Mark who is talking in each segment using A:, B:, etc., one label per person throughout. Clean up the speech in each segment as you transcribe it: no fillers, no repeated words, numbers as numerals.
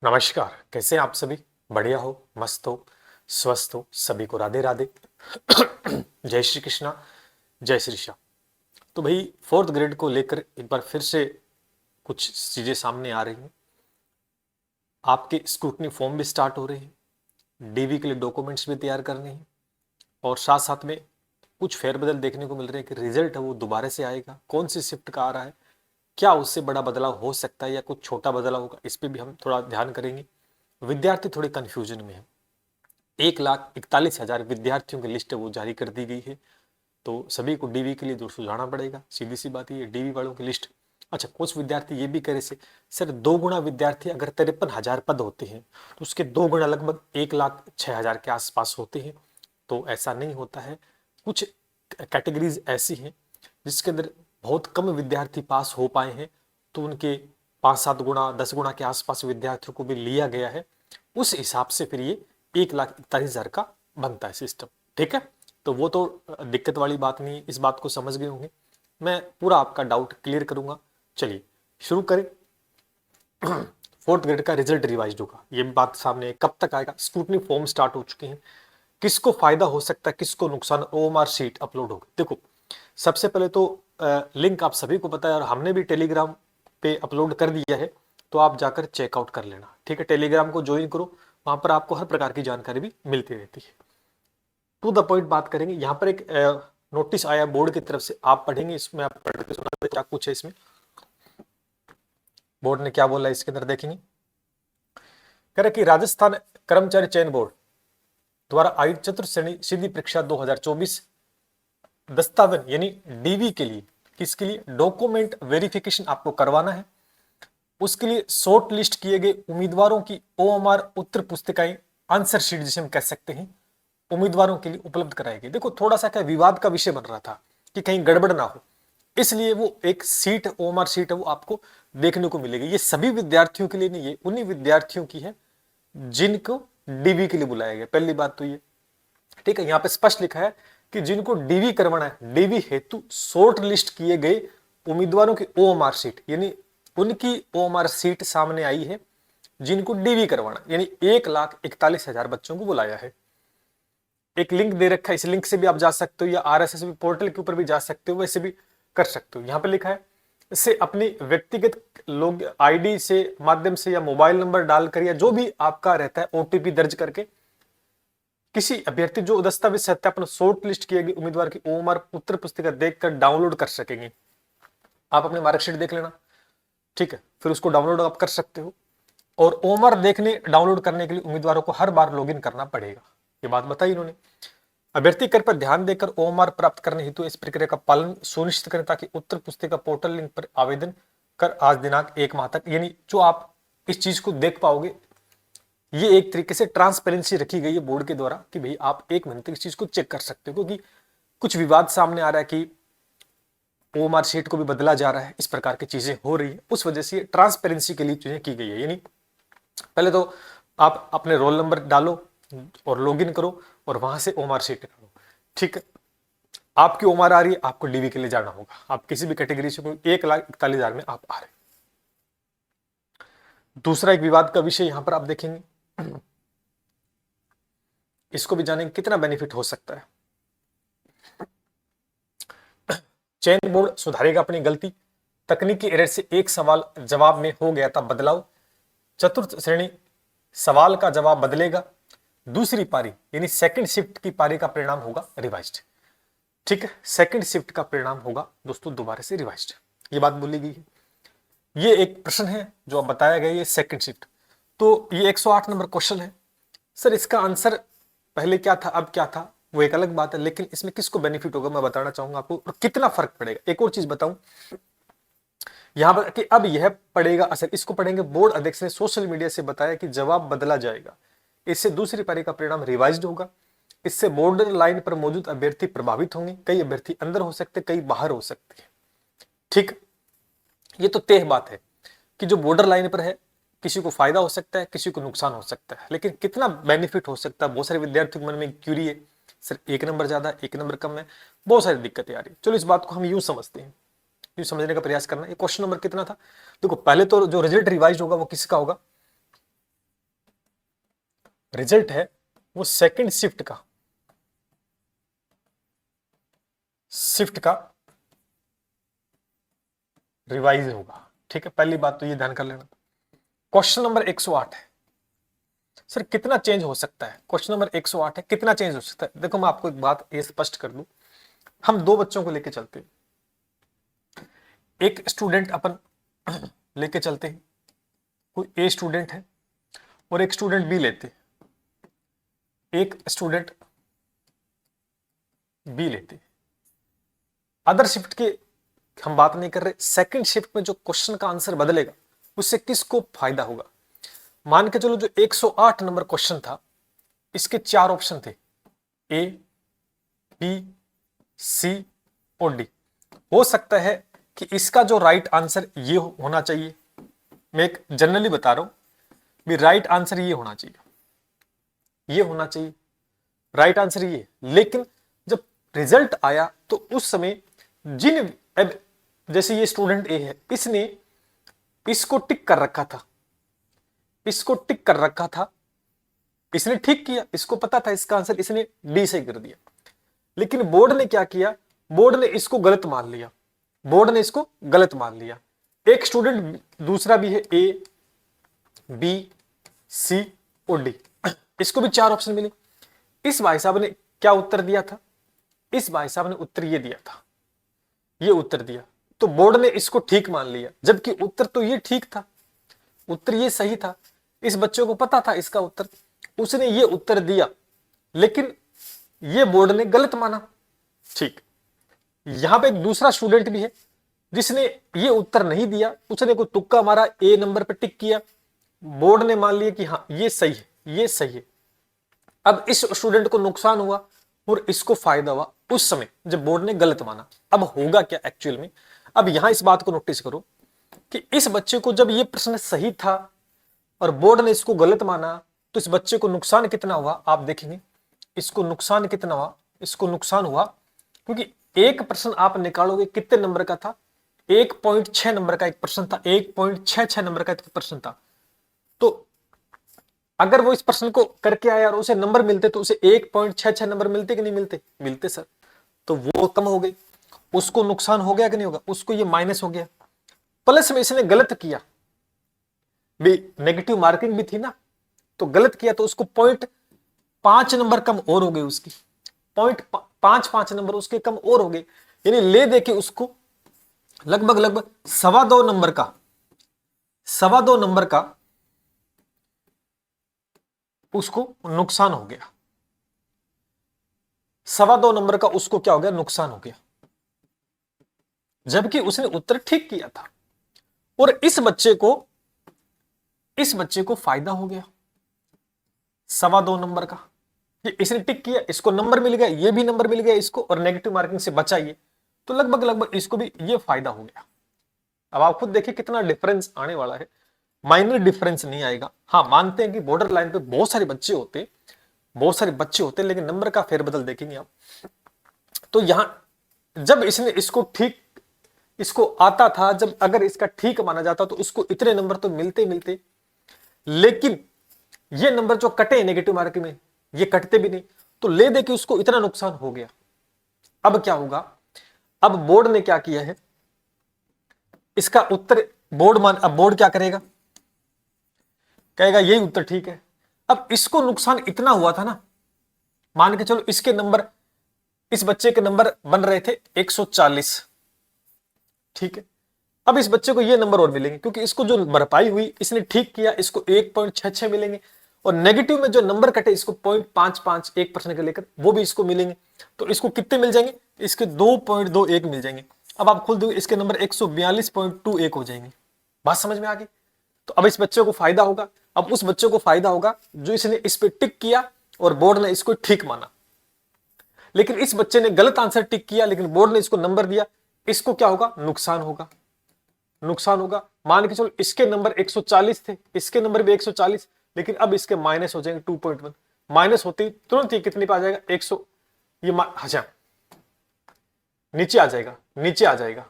A: नमस्कार। कैसे हैं आप सभी? बढ़िया हो, मस्त हो, स्वस्थ हो? सभी को राधे राधे। जय श्री कृष्णा, जय श्री श्याम। तो भाई फोर्थ ग्रेड को लेकर एक बार फिर से कुछ चीजें सामने आ रही हैं। आपके स्क्रूटनी फॉर्म भी स्टार्ट हो रहे हैं, डीवी के लिए डॉक्यूमेंट्स भी तैयार करने हैं, और साथ साथ में कुछ फेरबदल देखने को मिल रहे हैं कि रिजल्ट है वो दोबारा से आएगा, कौन सी शिफ्ट का आ रहा है, क्या उससे बड़ा बदलाव हो सकता है या कुछ छोटा बदलाव होगा, इस पे भी हम थोड़ा ध्यान करेंगे। विद्यार्थी थोड़े कंफ्यूजन में है। 1,41,000 विद्यार्थियों की लिस्ट वो जारी कर दी गई है, तो सभी को डीवी के लिए दोस्तों जाना पड़ेगा। सीधी सी बात ये डीवी वालों की लिस्ट। अच्छा, कुछ विद्यार्थी ये भी करे से सर 2 गुना विद्यार्थी अगर 53,000 पद होते हैं तो उसके 2 गुना लगभग 1,06,000 के आसपास होते हैं। तो ऐसा नहीं होता है। कुछ कैटेगरीज ऐसी हैं जिसके अंदर बहुत कम विद्यार्थी पास हो पाए हैं, तो उनके 5-7 गुना 10 गुना के आसपास विद्यार्थियों को भी लिया गया है। उस हिसाब से फिर ये 1,41,000 का बनता है सिस्टम। ठीक है, तो वो तो दिक्कत वाली बात नहीं है, इस बात को समझ गए होंगे। मैं पूरा आपका डाउट क्लियर करूंगा। चलिए शुरू करें। फोर्थ ग्रेड का रिजल्ट रिवाइज होगा, ये बात सामने है। कब तक आएगा? स्क्रूटनी फॉर्म स्टार्ट हो चुके हैं। किसको फायदा हो सकता है, किसको नुकसान? ओएमआर शीट अपलोड होगी। देखो, सबसे पहले तो लिंक आप सभी को पता है और हमने भी टेलीग्राम पे अपलोड कर दिया है, तो आप जाकर चेकआउट कर लेना। ठीक है, टेलीग्राम को ज्वाइन करो, वहां पर आपको हर प्रकार की जानकारी भी मिलती रहती है। टू द पॉइंट बात करेंगे। यहाँ पर एक नोटिस आया बोर्ड की तरफ से, आप पढ़ेंगे, इसमें आप पढ़ के सुना क्या कुछ है इसमें। बोर्ड ने क्या बोला इसके अंदर देखेंगे। कह रहे कि राजस्थान कर्मचारी चयन बोर्ड द्वारा आयोजित चतुर्थ श्रेणी सीधी परीक्षा 2024 दस्तावेज यानी डीवी के लिए, किसके लिए? डॉक्यूमेंट वेरिफिकेशन आपको करवाना है। उसके लिए शॉर्ट लिस्ट किए गए उम्मीदवारों की ओएमआर उत्तर पुस्तिकाएं, आंसर शीट जिसे हम कह सकते हैं, उम्मीदवारों के लिए उपलब्ध कराई गई। देखो, थोड़ा सा क्या विवाद का विषय बन रहा था कि कहीं गड़बड़ ना हो, इसलिए वो एक सीट ओएमआर सीट है वो आपको देखने को मिलेगी। ये सभी विद्यार्थियों के लिए नहीं, ये उन्हीं विद्यार्थियों की है जिनको डीवी के लिए बुलाया गया। पहली बात तो ये, ठीक है, यहाँ पे स्पष्ट लिखा है कि जिनको डीवी करवाना है, डीवी हेतु शॉर्ट लिस्ट किए गए उम्मीदवारों की ओएमआर सीट, यानी उनकी ओएमआर सीट सामने आई है जिनको डीवी करवाना, यानी 1,41,000 बच्चों को बुलाया है। एक लिंक दे रखा है, इस लिंक से भी आप जा सकते हो या आरएसएस पोर्टल के ऊपर भी जा सकते हो, वैसे भी कर सकते हो। यहाँ पे लिखा है इससे अपनी व्यक्तिगत लोग आईडी से माध्यम से या मोबाइल नंबर डालकर या जो भी आपका रहता है ओटीपी दर्ज करके किसी अभ्यर्थी जो दस्तावेज सत्यापन शॉर्ट लिस्ट किए गए उम्मीदवार की ओएमआर उत्तर पुस्तिका देखकर डाउनलोड कर सकेंगे। आप अपनी मार्कशीट देख लेना, ठीक है, फिर उसको डाउनलोड आप कर सकते हो। और ओएमआर देखने डाउनलोड करने के लिए उम्मीदवारों को हर बार लॉगिन करना पड़ेगा, ये बात बताई इन्होंने। अभ्यर्थी कर पर ध्यान देकर ओएमआर प्राप्त करने हेतु इस प्रक्रिया का पालन सुनिश्चित करें ताकि उत्तर पुस्तिका पोर्टल लिंक पर आवेदन कर आज दिनांक 1 माह तक, यानी जो आप इस चीज को देख पाओगे, ये एक तरीके से ट्रांसपेरेंसी रखी गई है बोर्ड के द्वारा कि भाई आप 1 महीने तक इस चीज को चेक कर सकते हो, क्योंकि कुछ विवाद सामने आ रहा है कि ओएमआर शीट को भी बदला जा रहा है, इस प्रकार की चीजें हो रही है, उस वजह से ट्रांसपेरेंसी के लिए चीजें की गई है। यानी पहले तो आप अपने रोल नंबर डालो और लॉगिन करो और वहां से ओएमआर शीट निकालो। ठीक है, आपकी ओएमआर आ रही है, आपको डीवी के लिए जाना होगा। आप किसी भी कैटेगरी से 1,41,000 में आप आ रहे। दूसरा एक विवाद का विषय यहां पर आप देखेंगे, इसको भी जानेंगे कितना बेनिफिट हो सकता है। चयन बोर्ड सुधारेगा अपनी गलती, तकनीकी एरर से एक सवाल जवाब में हो गया था बदलाव, चतुर्थ श्रेणी सवाल का जवाब बदलेगा, दूसरी पारी यानी सेकंड शिफ्ट की पारी का परिणाम होगा रिवाइज्ड। ठीक है, सेकंड शिफ्ट का परिणाम होगा दोस्तों दोबारा से रिवाइज्ड, ये बात बोली गई है। ये एक प्रश्न है जो अब बताया गया, ये सेकंड शिफ्ट। तो ये 108 नंबर क्वेश्चन है। सर इसका आंसर पहले क्या था अब क्या था वो एक अलग बात है, लेकिन इसमें किसको बेनिफिट होगा मैं बताना चाहूंगा आपको, और कितना फर्क पड़ेगा। एक और चीज बताऊं यहां पर कि अब यह पड़ेगा असर, इसको पढ़ेंगे। बोर्ड अध्यक्ष ने सोशल मीडिया से बताया कि जवाब बदला जाएगा, इससे दूसरी पारी का परिणाम रिवाइज्ड होगा, इससे बॉर्डर लाइन पर मौजूद अभ्यर्थी प्रभावित होंगे, कई अभ्यर्थी अंदर हो सकते, कई बाहर हो सकते हैं। ठीक, ये तो तय बात है कि जो बॉर्डर लाइन पर है किसी को फायदा हो सकता है, किसी को नुकसान हो सकता है, लेकिन कितना बेनिफिट हो सकता है, बहुत सारे विद्यार्थियों के मन में क्यूरी है, सर 1 नंबर ज्यादा 1 नंबर कम है, बहुत सारी दिक्कतें आ रही है। चलो इस बात को हम यूं समझते हैं, यूं समझने का प्रयास करना। ये क्वेश्चन नंबर कितना था? देखो, पहले तो जो रिजल्ट रिवाइज होगा वो किसका होगा? रिजल्ट है वो सेकंड शिफ्ट का रिवाइज होगा। ठीक है, पहली बात तो ये ध्यान कर लेना। क्वेश्चन नंबर 108 है, सर कितना चेंज हो सकता है? क्वेश्चन नंबर 108 है, कितना चेंज हो सकता है? देखो मैं आपको एक बात ये स्पष्ट कर दूं, हम दो बच्चों को लेके चलते हैं, एक स्टूडेंट अपन लेके चलते हैं, कोई ए स्टूडेंट है और एक स्टूडेंट बी लेते हैं, एक स्टूडेंट बी लेते हैं। अदर शिफ्ट की हम बात नहीं कर रहे, सेकंड शिफ्ट में जो क्वेश्चन का आंसर बदलेगा उससे किसको फायदा होगा? मान के चलो जो 108 नंबर क्वेश्चन था, इसके 4 ऑप्शन थे, ए, बी, सी और डी। हो सकता है कि इसका जो राइट आंसर ये होना चाहिए, मैं एक जनरली बता रहा हूं भी, राइट आंसर ये होना चाहिए, ये होना चाहिए, राइट आंसर ये। लेकिन जब रिजल्ट आया तो उस समय जिन, अब जैसे ये स्टूडेंट ए है, इसने इसको टिक कर रखा था, इसको टिक कर रखा था, इसने ठीक किया, इसको पता था इसका आंसर, इसने डी से कर दिया। लेकिन बोर्ड ने क्या किया, बोर्ड ने इसको गलत मान लिया, बोर्ड ने इसको गलत मान लिया। एक स्टूडेंट दूसरा भी है, ए, बी, सी और डी, इसको भी 4 ऑप्शन मिले। इस भाई साहब ने क्या उत्तर दिया था? इस भाई साहब ने उत्तर ये दिया था, ये उत्तर दिया, तो बोर्ड ने इसको ठीक मान लिया, जबकि उत्तर तो ये ठीक था, उत्तर ये सही था। इस बच्चे को पता था इसका उत्तर, उसने ये उत्तर दिया, लेकिन ये बोर्ड ने गलत माना। ठीक, यहां पे एक दूसरा स्टूडेंट भी है जिसने ये उत्तर नहीं दिया, उसने कोई तुक्का मारा, ए नंबर पे टिक किया, बोर्ड ने मान लिया कि हाँ ये सही है, ये सही है। अब इस स्टूडेंट को नुकसान हुआ और इसको फायदा हुआ उस समय जब बोर्ड ने गलत माना। अब होगा क्या एक्चुअल में? अब यहां इस बात को नोटिस करो कि इस बच्चे को जब ये प्रश्न सही था और बोर्ड ने इसको गलत माना, तो इस बच्चे को नुकसान कितना हुआ आप देखेंगे। इसको नुकसान कितना हुआ? इसको नुकसान हुआ क्योंकि एक प्रश्न आप निकालोगे कितने नंबर का था? 1.6 नंबर का एक प्रश्न था, 1.66 नंबर का एक प्रश्न था। तो अगर वो इस प्रश्न को करके आया और उसे नंबर मिलते तो उसे 1.66 नंबर मिलते कि नहीं मिलते? मिलते सर। तो वो कम हो गई, उसको नुकसान हो गया कि नहीं होगा? उसको ये माइनस हो गया। प्लस में इसने गलत किया, भी नेगेटिव मार्किंग भी थी ना, तो गलत किया तो उसको 0.5 नंबर कम और हो गए, उसकी 0.55 नंबर उसके कम और हो गए। यानी ले दे के उसको लगभग 2.25 नंबर का, 2.25 नंबर का उसको नुकसान हो गया। 2.25 नंबर का उसको क्या हो गया? नुकसान हो गया, जबकि उसने उत्तर ठीक किया था। और इस बच्चे को फायदा हो गया 2.25 नंबर का। ये इसने टिक किया, इसको नंबर मिल गया, ये भी नंबर मिल गया इसको, और नेगेटिव मार्किंग से बचा ये, तो लगभग इसको भी ये फायदा हो गया। अब आप खुद देखिए कितना डिफरेंस आने वाला है। माइनर डिफरेंस नहीं आएगा। हाँ, मानते हैं कि बॉर्डर लाइन पे बहुत सारे बच्चे होते, लेकिन नंबर का फेरबदल देखेंगे आप। तो यहां जब इसने इसको आता था, जब अगर इसका ठीक माना जाता तो इसको इतने नंबर तो मिलते, लेकिन ये नंबर जो कटे नेगेटिव मार्किंग में, ये कटते भी नहीं, तो ले दे कि उसको इतना नुकसान हो गया। अब क्या होगा? अब बोर्ड ने क्या किया है, इसका उत्तर अब बोर्ड क्या करेगा? कहेगा यही उत्तर ठीक है। अब इसको नुकसान इतना हुआ था ना, मान के चलो इसके नंबर, इस बच्चे के नंबर बन रहे थे 140, ठीक है। अब इस बच्चे को ये नंबर और मिलेंगे क्योंकि इसको जो भरपाई हुई, इसने ठीक किया, इसको 1.66 मिलेंगे, और नेगेटिव में जो नंबर कटे इसको 0.55 1% के लेकर, वो भी इसको मिलेंगे। तो इसको कितने मिल जाएंगे? इसके 2.21 मिल जाएंगे। अब आप खुद देखो, इसके नंबर 142.21 हो जाएंगे। बात समझ में आ गई? तो अब इस बच्चे को फायदा होगा। अब उस बच्चे को फायदा होगा जो इसने इस पे टिक किया और बोर्ड ने इसको ठीक माना। लेकिन इस बच्चे ने गलत आंसर टिक किया, लेकिन बोर्ड ने इसको नंबर दिया, इसको क्या होगा? नुकसान होगा, नुकसान होगा। मान के चलो इसके नंबर 140 थे, इसके नंबर भी 140, लेकिन अब इसके माइनस हो जाएंगे 2.1। माइनस होते ही तुरंत ये कितने पे आ जाएगा? 100, ये अच्छा नीचे आ जाएगा, नीचे आ जाएगा।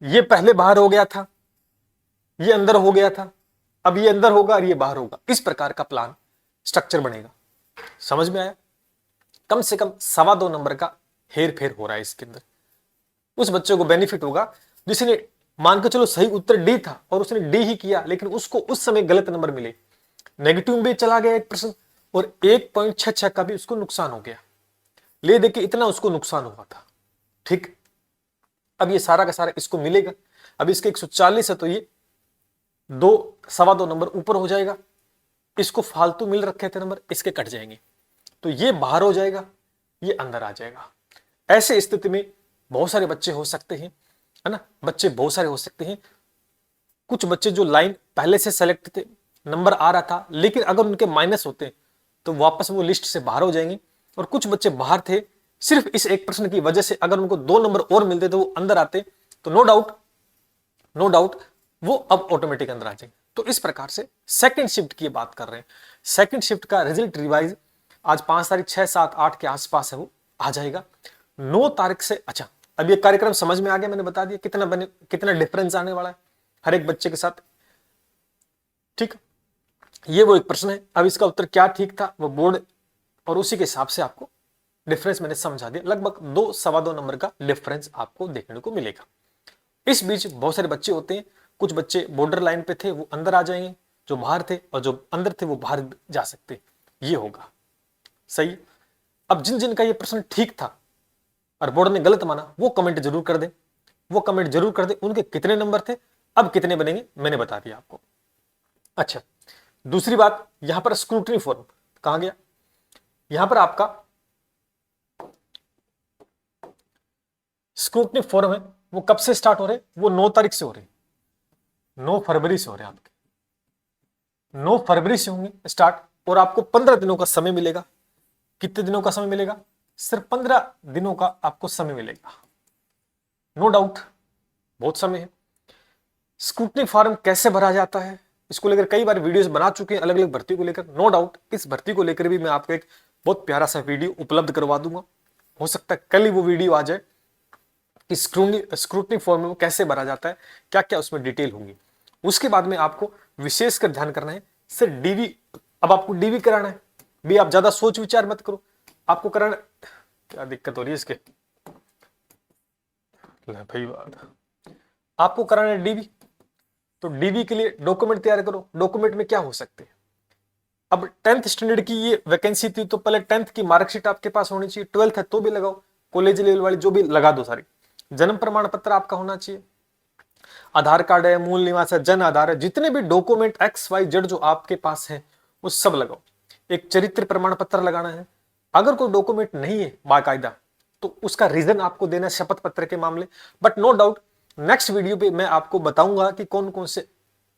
A: ये पहले बाहर हो गया था, ये अंदर हो गया था, अब ये अंदर होगा और ये बाहर होगा, इस प्रकार का प्लान स्ट्रक्चर बनेगा। समझ में आया? कम से कम 2.25 नंबर का हेर फेर हो रहा है इसके अंदर। उस बच्चे को बेनिफिट होगा जिसने मान के चलो सही उत्तर डी था और उसने डी ही किया, लेकिन उसको उस समय गलत नंबर मिले, नेगेटिव में चला गया 1% और 1.66 का भी उसको नुकसान हो गया। ले देखिए इतना उसको नुकसान हुआ था। ठीक, अब ये सारा का सारा इसको मिलेगा। अब इसके 140 है तो ये 2.25 नंबर ऊपर हो जाएगा। इसको फालतू मिल रखे थे नंबर, इसके कट जाएंगे तो ये बाहर हो जाएगा, ये अंदर आ जाएगा। ऐसे स्थिति में बहुत सारे बच्चे हो सकते हैं, है ना, बच्चे बहुत सारे हो सकते हैं। कुछ बच्चे जो लाइन पहले से सेलेक्ट थे, नंबर आ रहा था, लेकिन अगर उनके माइनस होते तो वापस वो लिस्ट से बाहर हो जाएंगे। और कुछ बच्चे बाहर थे सिर्फ इस 1% की वजह से, अगर उनको 2 नंबर और मिलते तो वो अंदर आते, तो नो डाउट वो अब ऑटोमेटिक अंदर आ जाएंगे। तो इस प्रकार से सेकंड शिफ्ट की बात कर रहे हैं। सेकंड शिफ्ट का रिजल्ट रिवाइज आज 5 तारीख 6, 7, 8 के आसपास है, वो आ जाएगा 9 तारीख से। अच्छा, अब ये कार्यक्रम समझ में आ गया, मैंने बता दिया कितना डिफरेंस आने वाला है हर एक बच्चे के साथ। ठीक, ये वो एक प्रश्न है। अब इसका उत्तर क्या ठीक था वो बोर्ड, और उसी के हिसाब से आपको डिफरेंस मैंने समझा दिया। लगभग 2-2.25 नंबर का डिफरेंस आपको देखने को मिलेगा। इस बीच बहुत सारे बच्चे होते हैं, कुछ बच्चे बॉर्डर लाइन पे थे वो अंदर आ जाएंगे, जो बाहर थे, और जो अंदर थे वो बाहर जा सकते, ये होगा। सही। अब जिन जिन का ये प्रश्न ठीक था और बोर्ड ने गलत माना वो कमेंट जरूर कर दे, उनके कितने नंबर थे, अब कितने बनेंगे मैंने बता दिया आपको। अच्छा, दूसरी बात, यहां पर स्क्रूटनी फॉर्म कहां गया? यहां पर आपका स्क्रूटनी फॉर्म है, वो कब से स्टार्ट हो रहे? वो 9 तारीख से हो रहे, 9 फरवरी से हो रहे आपके, 9 फरवरी से होंगे स्टार्ट, और आपको 15 दिनों का समय मिलेगा। कितने दिनों का समय मिलेगा? सिर्फ 15 दिनों का आपको समय मिलेगा। नो डाउट बहुत समय है। स्क्रूटनी फॉर्म कैसे भरा जाता है इसको लेकर कई बार वीडियोस बना चुके हैं, अलग अलग भर्ती को लेकर। नो डाउट इस भर्ती को लेकर भी मैं आपको एक बहुत प्यारा सा वीडियो उपलब्ध करवा दूंगा। हो सकता है कल ही वो वीडियो आ जाए कि स्क्रूटनी फॉर्म में कैसे भरा जाता है, क्या क्या उसमें डिटेल होंगी। उसके बाद में आपको विशेषकर ध्यान करना है सर डीवी। अब आपको डीवी कराना है भी, आप ज्यादा सोच विचार मत करो, आपको कराना। क्या दिक्कत हो रही है इसके? भाई बात, आपको कराना है डीवी, तो डीवी के लिए डॉक्यूमेंट तैयार करो। डॉक्यूमेंट में क्या हो सकते हैं? अब 10th स्टैंडर्ड की ये वैकेंसी थी तो पहले 10th की मार्कशीट आपके पास होनी चाहिए, 12th है तो भी लगाओ, कॉलेज लेवल वाली जो भी लगा दो सारी। जन्म प्रमाण पत्र आपका होना चाहिए, आधार कार्ड है, मूल निवास है, जन आधार है, जितने भी डॉक्यूमेंट XYZ जो आपके पास है वो सब लगाओ। एक चरित्र प्रमाण पत्र लगाना है। अगर कोई डॉक्यूमेंट नहीं है बाकायदा तो उसका रीजन आपको देना है शपथ पत्र के मामले। But no doubt next video पे मैं आपको बताऊंगा कि कौन कौन से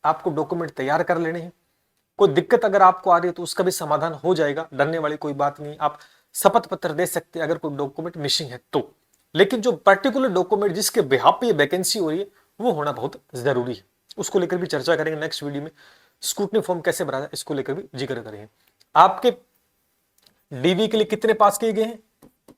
A: आपको डॉक्यूमेंट तैयार कर लेने हैं। कोई दिक्कत अगर आपको आ रही है तो उसका भी समाधान हो जाएगा, डरने वाली कोई बात नहीं। आप शपथ पत्र दे सकते हैं अगर कोई डॉक्यूमेंट मिसिंग है तो, लेकिन जो पर्टिकुलर डॉक्यूमेंट जिसके बिहाफ पे ये वैकेंसी हो रही है वो होना बहुत जरूरी है। उसको लेकर भी चर्चा करेंगे नेक्स्ट वीडियो में। स्क्रूटनी फॉर्म कैसे भरा जाए इसको लेकर भी जिक्र करेंगे। आपके डीवी के लिए कितने पास किए गए हैं?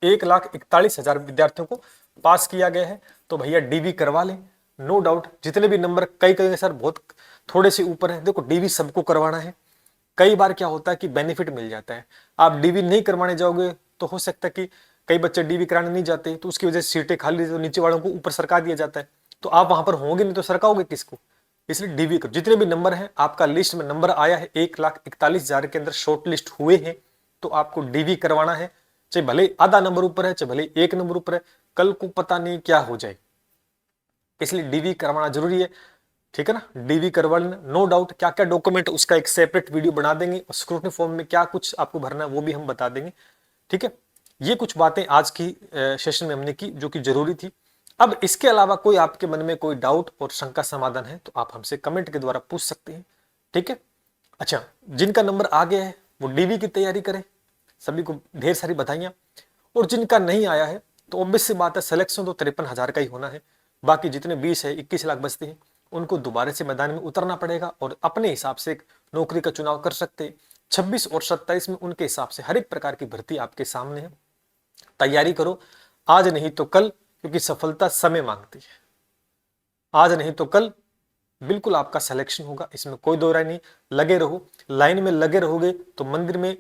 A: 1,41,000 विद्यार्थियों को पास किया गया है, तो भैया डीवी करवा लें। नो डाउट जितने भी नंबर, कई कई सर बहुत थोड़े से ऊपर है, देखो डीवी सबको करवाना है। कई बार क्या होता है कि बेनिफिट मिल जाता है, आप डीवी नहीं करवाने जाओगे तो हो सकता है कि कई बच्चे डीवी कराने नहीं जाते तो उसकी वजह से सीटें खाली, तो नीचे वालों को ऊपर सरका दिया जाता है, तो आप वहां पर होंगे नहीं तो सरकाओगे किसको? इसलिए डीवी करो। जितने भी नंबर हैं आपका लिस्ट में नंबर आया है 1,41,000 के अंदर शॉर्ट लिस्ट हुए हैं, तो आपको डीवी करवाना है, चाहे भले आधा नंबर ऊपर है चाहे भले 1 नंबर ऊपर है, कल को पता नहीं क्या हो जाए, इसलिए डीवी करवाना जरूरी है। ठीक है ना, डीवी करवा लेना। नो डाउट क्या क्या डॉक्यूमेंट उसका एक सेपरेट वीडियो बना देंगे, और स्क्रूटनी फॉर्म में क्या कुछ आपको भरना है वो भी हम बता देंगे। ठीक है, ये कुछ बातें आज की सेशन में हमने की जो कि जरूरी थी। अब इसके अलावा कोई आपके मन में कोई डाउट और शंका समाधान है तो आप हमसे कमेंट के द्वारा पूछ सकते हैं। ठीक है, अच्छा, जिनका नंबर आ गया है वो डीवी की तैयारी करें, सभी को ढेर सारी बधाइयां। और जिनका नहीं आया है तो ऑब्वियस सी बात है सिलेक्शन तो 53,000 का ही होना है, बाकी जितने 20 है 21 लाख बचते हैं उनको दोबारा से मैदान में उतरना पड़ेगा और अपने हिसाब से एक नौकरी का चुनाव कर सकते हैं। 26 और 27 में उनके हिसाब से हर एक प्रकार की भर्ती आपके सामने है। तैयारी करो, आज नहीं तो कल, क्योंकि सफलता समय मांगती है। आज नहीं तो कल बिल्कुल आपका सिलेक्शन होगा, इसमें कोई दो राय नहीं। लगे रहो, लाइन में लगे रहोगे तो मंदिर में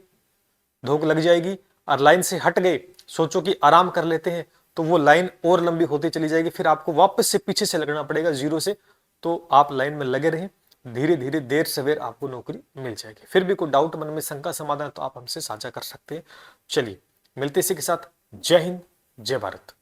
A: धोख लग जाएगी, और लाइन से हट गए, सोचो कि आराम कर लेते हैं, तो वो लाइन और लंबी होती चली जाएगी, फिर आपको वापस से पीछे से लगना पड़ेगा जीरो से। तो आप लाइन में लगे रहें, धीरे धीरे देर सवेर आपको नौकरी मिल जाएगी। फिर भी कोई डाउट मन में, शंका, समाधान तो आप हमसे साझा कर सकते हैं। चलिए मिलते इसी के साथ। जय हिंद, जय भारत।